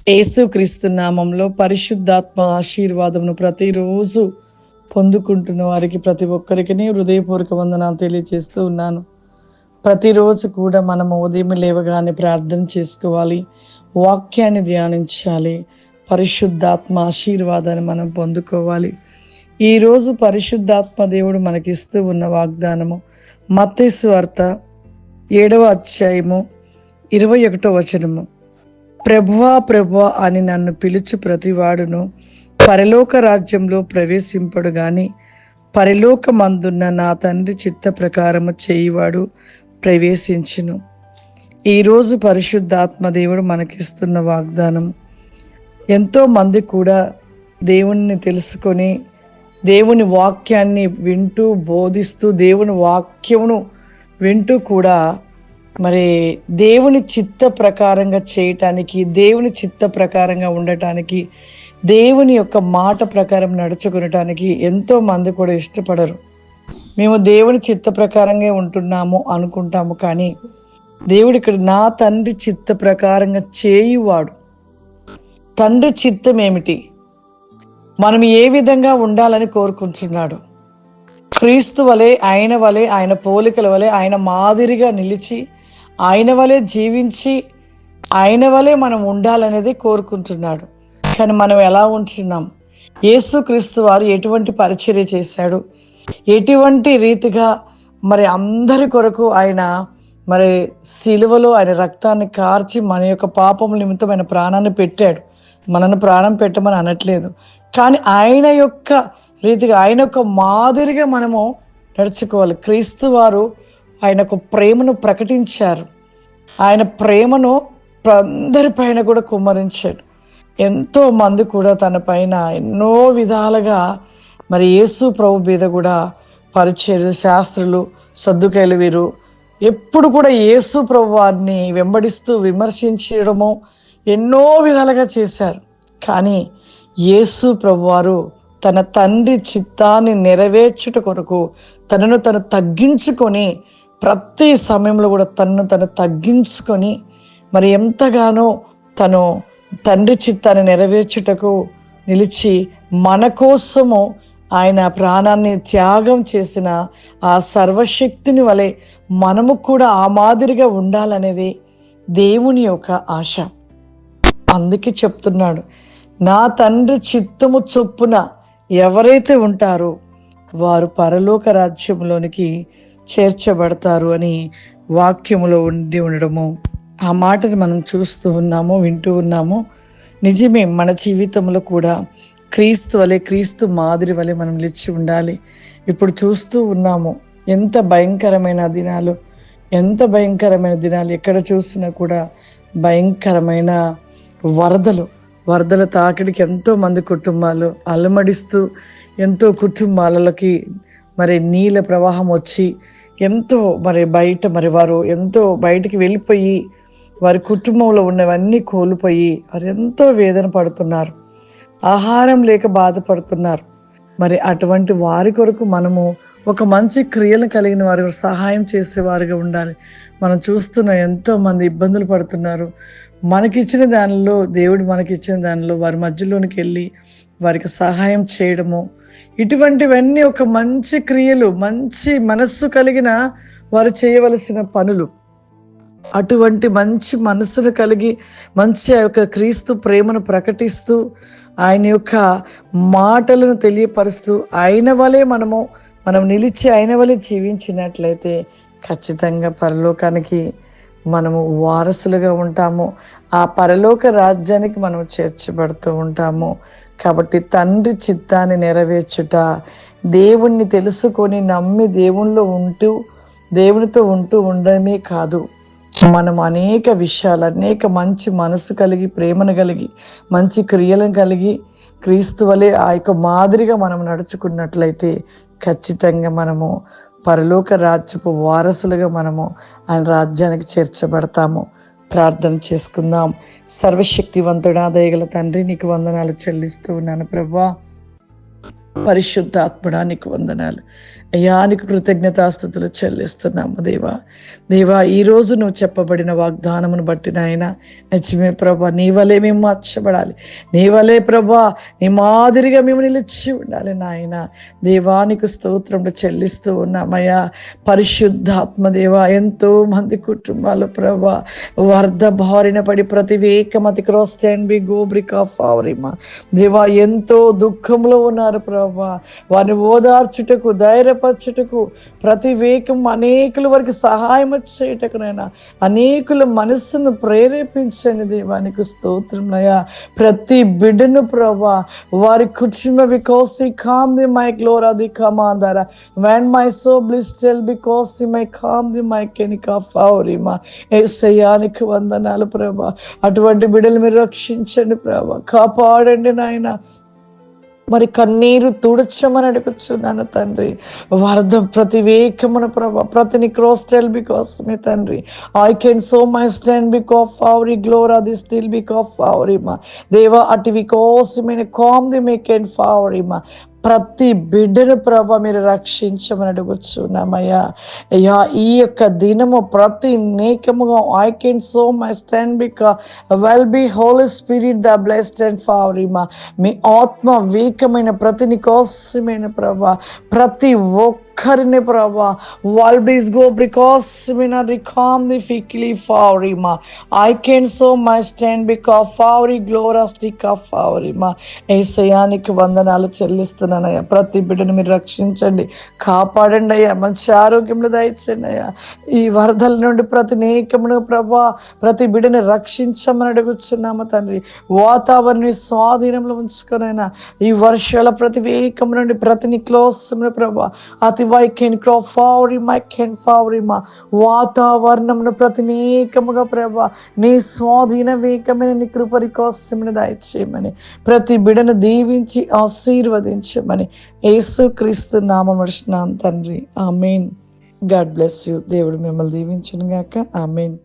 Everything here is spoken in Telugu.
యేసుక్రీస్తు నామంలో పరిశుద్ధాత్మ ఆశీర్వాదమును ప్రతిరోజు పొందుకుంటున్న వారికి ప్రతి ఒక్కరికి హృదయపూర్వక వందనాలు తెలియజేస్తూ ఉన్నాను. ప్రతిరోజు కూడా మనము ఉదయం లేవగానే ప్రార్థన చేసుకోవాలి, వాక్యాన్ని ధ్యానించాలి, పరిశుద్ధాత్మ ఆశీర్వాదాన్ని మనం పొందుకోవాలి. ఈరోజు పరిశుద్ధాత్మ దేవుడు మనకిస్తూ ఉన్న వాగ్దానము మత్తయి సువార్త 7వ అధ్యాయము 21వ వచనము. ప్రభువా ప్రభువా అని నన్ను పిలుచు ప్రతివాడును పరలోక రాజ్యంలో ప్రవేశింపడు గాని పరలోకమందున్న నా తండ్రి చిత్త ప్రకారము చేయువాడు ప్రవేశించును. ఈరోజు పరిశుద్ధాత్మ దేవుడు మనకిస్తున్న వాగ్దానం. ఎంతో మంది కూడా దేవుణ్ణి తెలుసుకొని దేవుని వాక్యాన్ని వింటూ బోధిస్తూ దేవుని వాక్యమును వింటూ కూడా మరి దేవుని చిత్త ప్రకారంగా చేయటానికి, దేవుని చిత్త ప్రకారంగా ఉండటానికి, దేవుని యొక్క మాట ప్రకారం నడుచుకునటానికి ఎంతో మంది కూడా ఇష్టపడరు. మేము దేవుని చిత్త ప్రకారంగా ఉంటున్నాము అనుకుంటాము, కానీ దేవుడు ఇక్కడ నా తండ్రి చిత్త ప్రకారంగా చేయువాడు. తండ్రి చిత్తం ఏమిటి, మనం ఏ విధంగా ఉండాలని కోరుకుంటున్నాడు? క్రీస్తు వలె, ఆయన పోలికల వలె, ఆయన మాదిరిగా నిలిచి, ఆయన వలె జీవించి, ఆయన వలె మనం ఉండాలనేది కోరుకుంటున్నాడు. కానీ మనం ఎలా ఉంటున్నాం? యేసుక్రీస్తు వారు ఎటువంటి పరిచర్య చేశాడు, ఎటువంటి రీతిగా మరి అందరి కొరకు ఆయన మరి సిలువలో ఆయన రక్తాన్ని కార్చి మన యొక్క పాపముల నిమిత్తం ఆయన ప్రాణాన్ని పెట్టాడు. మనను ప్రాణం పెట్టమని అనట్లేదు, కానీ ఆయన యొక్క రీతిగా, ఆయన యొక్క మాదిరిగా మనము నడుచుకోవాలి. క్రీస్తు వారు ఆయన యొక్క ప్రేమను ప్రకటించారు. ఆయన ప్రేమను అందరి పైన కూడా కుమ్మరించాడు. ఎంతో మంది కూడా తన పైన ఎన్నో విధాలుగా మరి యేసు ప్రభు మీద కూడా పరిచర్యలు, శాస్త్రులు, సద్దుకైలు వీరు ఎప్పుడు కూడా యేసు ప్రభు వారిని వెంబడిస్తూ విమర్శించడము ఎన్నో విధాలుగా చేశారు. కానీ యేసు ప్రభువారు తన తండ్రి చిత్తాన్ని నెరవేర్చుట కొరకు తనను తను తగ్గించుకొని, ప్రతి సమయంలో కూడా తను తగ్గించుకొని మరి ఎంతగానో తను తండ్రి చిత్తాన్ని నెరవేర్చుటకు నిలిచి మన కోసము ఆయన ప్రాణాన్ని త్యాగం చేసిన ఆ సర్వశక్తిని వలె మనము కూడా ఆ మాదిరిగా ఉండాలనేది దేవుని యొక్క ఆశ. అందుకే చెప్తున్నాడు, నా తండ్రి చిత్తము చొప్పున ఎవరైతే ఉంటారో వారు పరలోక రాజ్యంలోనికి చేర్చబడతారు అని వాక్యములో ఉండి ఉండడము, ఆ మాటని మనం చూస్తూ ఉన్నాము, వింటూ ఉన్నాము. నిజమే, మన జీవితంలో కూడా క్రీస్తు వలె, క్రీస్తు మాదిరి వలె మనం నిలిచి ఉండాలి. ఇప్పుడు చూస్తూ ఉన్నాము ఎంత భయంకరమైన దినాలు, ఎక్కడ చూసినా కూడా భయంకరమైన వరదల తాకిడికి ఎంతో మంది కుటుంబాలు అలమడిస్తూ, ఎంతో కుటుంబాలకి మరి నీళ్ళ ప్రవాహం వచ్చి ఎంతో వారు ఎంతో బయటికి వెళ్ళిపోయి వారి కుటుంబంలో ఉన్నవన్నీ కోల్పోయి వారు ఎంతో వేదన పడుతున్నారు, ఆహారం లేక బాధపడుతున్నారు. మరి అటువంటి వారి కొరకు మనము ఒక మంచి క్రియలు కలిగిన వారి సహాయం చేసేవారుగా ఉండాలి. మనం చూస్తున్న ఎంతో మంది ఇబ్బందులు పడుతున్నారు. దేవుడు మనకిచ్చిన దానిలో వారి మధ్యలోనికి వెళ్ళి వారికి సహాయం చేయడము, ఇటువంటివన్నీ ఒక మంచి క్రియలు, మంచి మనస్సు కలిగిన వారు చేయవలసిన పనులు. అటువంటి మంచి మనస్సును కలిగి మంచి ఆ యొక్క క్రీస్తు ప్రేమను ప్రకటిస్తూ, ఆయన యొక్క మాటలను తెలియపరుస్తూ, ఆయన వలె మనం నిలిచి ఆయన వలె జీవించినట్లయితే ఖచ్చితంగా పరలోకానికి మనము వారసులుగా ఉంటాము. ఆ పరలోక రాజ్యానికి మనం చేర్చబడుతూ ఉంటాము. కాబట్టి తండ్రి చిత్తాన్ని నెరవేర్చుట, దేవుణ్ణి తెలుసుకొని నమ్మి దేవునితో ఉంటూ ఉండడమే కాదు, మనం అనేక విషయాలు, అనేక మంచి మనసు కలిగి, ప్రేమను కలిగి, మంచి క్రియలను కలిగి, క్రీస్తు వలె ఆ యొక్క మాదిరిగా మనం నడుచుకున్నట్లయితే ఖచ్చితంగా మనము పరలోక రాజ్యపు వారసులుగా మనము ఆయన రాజ్యానికి చేర్చబడతాము. ప్రార్థన చేసుకుందాం. సర్వశక్తివంతుడా, దయగల తండ్రి, నీకు వందనాలు చెల్లిస్తూ ఉన్నాను ప్రభువా. పరిశుద్ధాత్ముడా, నీకు వందనాలు. అయ్యా నీకు కృతజ్ఞతాస్తుతులు చెల్లిస్తున్నాము దేవా. దేవా ఈరోజు నువ్వు చెప్పబడిన వాగ్దానమును బట్టి నాయన నిజమే ప్రభా, నీ వలే మేము మార్చబడాలి, నీ వలే ప్రభా, నీ మాదిరిగా మేము నిలిచి ఉండాలి నాయన. దేవానికి స్తోత్రములు చెల్లిస్తూ ఉన్నామయ్యా. పరిశుద్ధాత్మ దేవా, ఎంతో మంది కుటుంబాలు ప్రభా వరద బారిన పడి ప్రతి వేకమతి క్రాస్ స్టాండ్ బి గోబ్రికా ఫావరిమా దేవా ఎంతో దుఃఖంలో ఉన్నారు ప్రభా. వారిని ఓదార్చుటకు, ధైర్యపరచుటకు, ప్రతి వేకం అనేకుల వరకు సహాయం చేయటకునైనా అనేకుల మనస్సును ప్రేరేపించండి దేవానికి స్తోత్రములయ్యా. ప్రతి బిడ్డను ప్రభా వారి కుటుంబ because he calm the my glory the commandara when my soul bliss still because he may calm the my kenika faurima. యేసయ్యానికి వందనాలు ప్రభా. అటువంటి బిడ్డలు మీరు రక్షించండి ప్రభా, కాపాడండి నాయన. మరి కన్నీరు తుడచమని అడుగుచున్నాను తండ్రి. వరద ప్రతి వేకమున ప్రభా ప్రతిని క్రాస్ టెల్ బికాస్ మీ తండ్రి. I can so my stand because our glory the still because అవరిమా దేవా అటు వికోసమైన కామ్ ది మేక్ అండ్ ఫావరిమా. ప్రతి బిడ్డను ప్రభా మీరు రక్షించమని అడుగుచున్నామయ్యా. అయ్యా ఈ యొక్క దినము ప్రతి నేకముగా I can so my stand బికా well be holy spirit the blessed and ఫావరిమా. మీ ఆత్మ వీకమైన ప్రతి నికోసమైన ప్రభా ప్రతి ఒక్కరిని ప్రభా వాల్బీస్ గో బికాస్ మీనా రికామ్ ది ఫిక్లీ ఫావరిమా. I can so my stand బికా ఫావరి గ్లోరస్ డికా ఫావరిమా. యేసయ్యానికి వందనాలు చెల్లిస్తున్నాను. ప్రతి బిడ్డను మీరు రక్షించండి, కాపాడండి అయ్యా. మంచి ఆరోగ్యంలో దయచేయండి అయ్యా. ఈ వరదల నుండి ప్రతి నేకమును ప్రభా ప్రతి బిడ్డని రక్షించమని అడుగుచున్నాము తండ్రి. వాతావరణం స్వాధీనంలో ఉంచుకొనైనా ఈ వర్షాల ప్రతి వేకము నుండి ప్రతి నిక్లోసమును ప్రభా అతి వైకెన్ క్రాఫావరి మైకెన్ ఫావరిమా వాతావరణమును ప్రతి నేకముగా ప్రభా నీ స్వాధీన వేకమైన నీ కృపరి కోసమని దయచేయమని ప్రతి బిడ్డను దీవించి ఆశీర్వదించమని యేసుక్రీస్తు నామమున అడుగుచున్నాను తండ్రి. ఆమేన్. God bless you. దేవుడు మిమ్మల్ని దీవించును గాక. ఆమేన్.